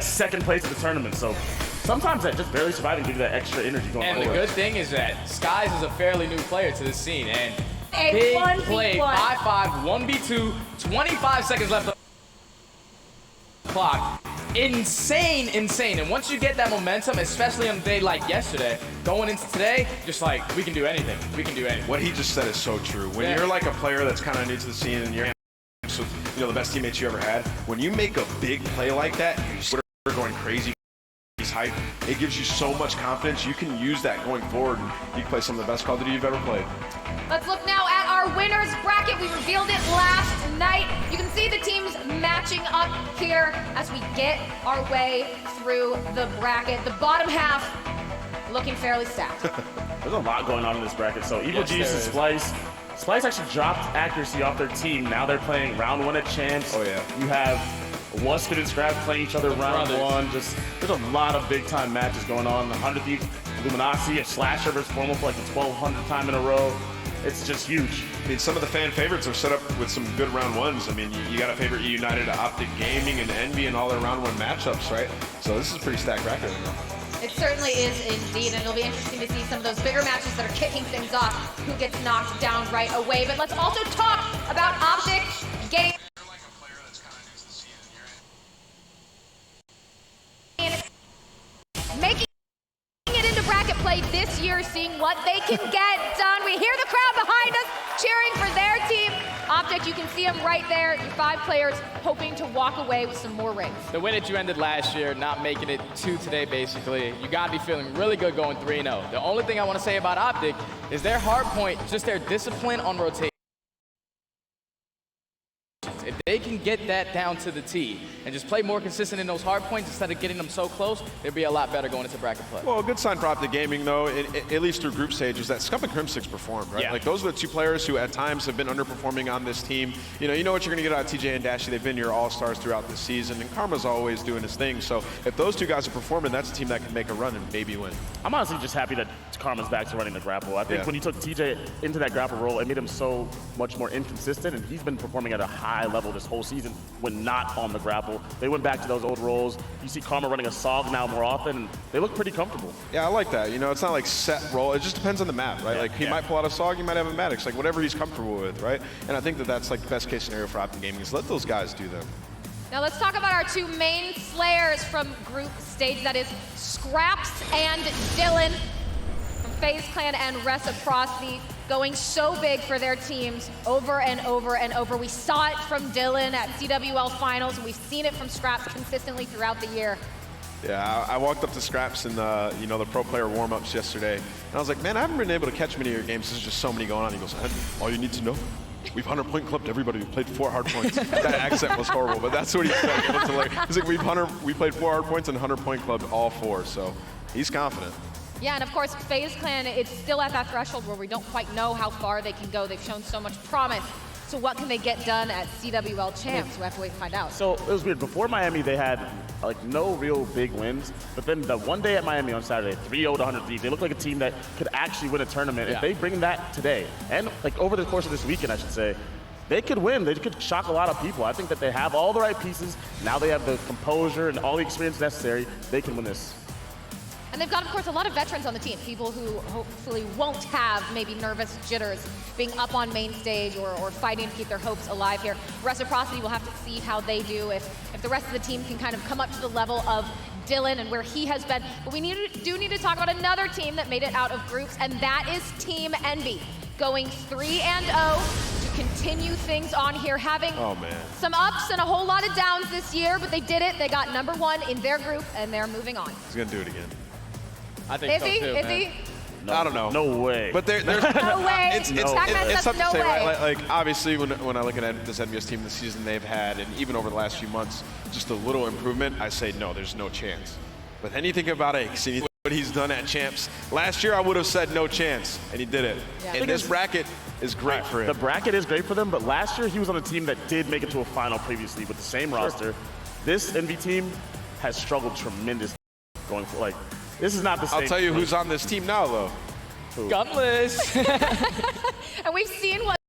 got second place at the tournament. So sometimes that just barely surviving gives you that extra energy going And forward. the good thing is that Skies is a fairly new player to this scene, and A big 1v1. play, 5-5, 1v2, 25 seconds left on the clock. Insane, insane. And once you get that momentum, especially on a day like yesterday, going into today, just like, we can do anything. We can do anything. What he just said is so true. When Yeah. you're like a player that's kind of new to the scene and you're with, you know, the best teammates you ever had, when you make a big play like that, you're going crazy. Hype. It gives you so much confidence. You can use that going forward, and you can play some of the best Call of Duty you've ever played. Let's look now at our winners bracket. We revealed it last night. You can see the teams matching up here as we get our way through the bracket. The bottom half looking fairly stacked. There's a lot going on in this bracket. So Evil Yes, Genius there and is. Splice. Splice actually dropped accuracy off their team. Now they're playing round 1 at Champs. Oh, yeah. You have Wusted and Scrap playing each other round Brothers. 1. Just there's a lot of big time matches going on. The 100th Eve Luminosity, a Slasher versus Formal for like the 1200th time in a row. It's just huge. I mean, some of the fan favorites are set up with some good round ones. I mean, you got to favorite United, Optic Gaming, and Envy in all their round 1 matchups, right? So this is a pretty stacked bracket right now. It certainly is indeed, and it'll be interesting to see some of those bigger matches that are kicking things off, who gets knocked down right away. But let's also talk about Optic Gaming. Making it into bracket play this year, seeing what they can get done. We hear the crowd behind us cheering for their team. Optic, you can see them right there. Your 5 players hoping to walk away with some more rings. The way that you ended last year, not making it to today, basically, you got to be feeling really good going 3-0. The only thing I want to say about Optic is their hard point, just their discipline on rotation. If they can get that down to the T and just play more consistent in those hard points instead of getting them so close, they'd be a lot better going into bracket play. Well, a good sign for Optic Gaming, though, at least through group stage, is that Scump and Crimsix performed, right? Yeah. Like, those are the 2 players who at times have been underperforming on this team. You know what you're going to get out of TJ and Dashy. They've been your all-stars throughout the season, and Karma's always doing his thing. So if those 2 guys are performing, that's a team that can make a run and maybe win. I'm honestly just happy that Karma's back to running the grapple. I think Yeah. when you took TJ into that grapple role, it made him so much more inconsistent, and he's been performing at a high level this whole season when not on the grapple. They went back to those old roles. You see Karma running a SOG now more often, and they look pretty comfortable. Yeah, I like that. You know, it's not like set role. It just depends on the map, right? Yeah, Like, he yeah. might pull out a SOG, he might have a Maddox, like whatever he's comfortable with, right? And I think that that's like the best case scenario for Optic Gaming is let those guys do them. Now let's talk about our 2 main slayers from group stage. That is Scraps and Dylan from FaZe Clan and Reciprocity, going so big for their teams over and over and over. We saw it from Dylan at CWL Finals, and we've seen it from Scraps consistently throughout the year. Yeah, I walked up to Scraps in the, you know, the pro player warm-ups yesterday, and I was like, man, I haven't been able to catch many of your games. There's just so many going on. He goes, all you need to know, we've 100-point clipped everybody who played 4 hard points. That accent was horrible, but that's what he said. He's like, we played 4 hard points and 100-point clubbed all 4, so he's confident. Yeah, and of course, FaZe Clan, it's still at that threshold where we don't quite know how far they can go. They've shown so much promise. So what can they get done at CWL Champs? We have to wait and find out. So it was weird. Before Miami, they had like no real big wins. But then the one day at Miami on Saturday, 3-0 to 100 Thieves, they look like a team that could actually win a tournament. Yeah. If they bring that today, and like over the course of this weekend, I should say, they could win. They could shock a lot of people. I think that they have all the right pieces. Now they have the composure and all the experience necessary. They can win this. And they've got, of course, a lot of veterans on the team, people who hopefully won't have maybe nervous jitters being up on main stage or fighting to keep their hopes alive here. Reciprocity, will have to see how they do, if the rest of the team can kind of come up to the level of Dylan and where he has been. But we do need to talk about another team that made it out of groups, and that is Team Envy, going 3-0 to continue things on here, having some ups and a whole lot of downs this year, but they did it. They got #1 in their group, and they're moving on. He's going to do it again. I think so too, Is man. he? No, I don't know. No way. But there's No way. it's Stackman it's says tough to no say, way. right? Like obviously, when I look at this NBS team, the season they've had, and even over the last few months, just a little improvement, I say no, there's no chance. But then you think about Ace, and what he's done at Champs. Last year, I would have said no chance, and he did it. Yeah. And this bracket is great for him. The bracket is great for them, but last year he was on a team that did make it to a final previously with the same roster. This Envy team has struggled tremendously going for, like, this is not the same. I'll tell you who's on this team now, though. Gunless. And we've seen what